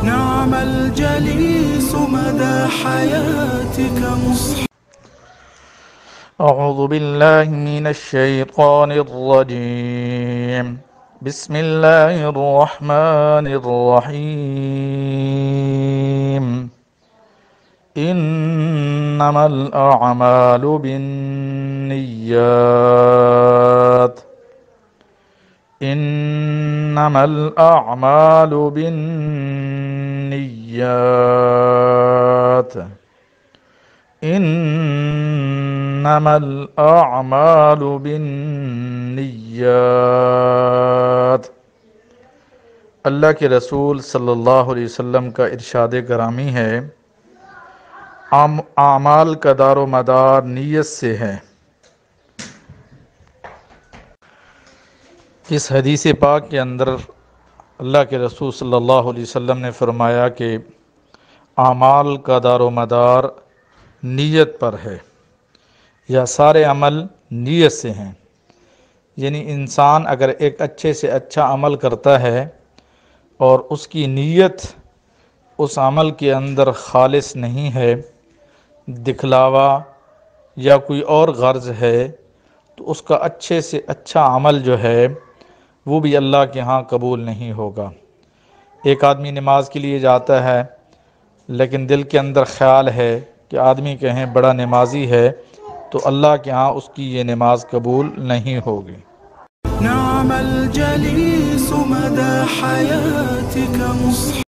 نعم الجليس مدى حياتك مصحب. أعوذ بالله من الشيطان الرجيم. بسم الله الرحمن الرحيم. إنما الأعمال بالنيات. إنما الأعمال بالنيات. إنما الأعمال بالنيات. اللہ کے رسول صلی اللہ علیہ وسلم کا ارشاد گرامی ہے، اعمال کا دار و مدار نیت سے ہے۔ اس حدیث پاک کے اندر اللہ کے رسول صلی اللہ علیہ وسلم نے فرمایا کہ اعمال کا دار و مدار نیت پر ہے، یا سارے عمل نیت سے ہیں۔ یعنی انسان اگر ایک اچھے سے اچھا عمل کرتا ہے اور اس کی نیت اس عمل کے اندر خالص نہیں ہے، دکھلاوا یا کوئی اور غرض ہے، تو اس کا اچھے سے اچھا عمل جو ہے وہ بھی اللہ کے ہاں قبول نہیں ہوگا۔ ایک آدمی نماز کے لیے جاتا ہے لیکن دل کے اندر خیال ہے کہ آدمی کہیں بڑا نمازی ہے، تو اللہ کے ہاں اس کی یہ نماز قبول نہیں ہوگی۔ نعم الجليس مدى حياتك مصحب.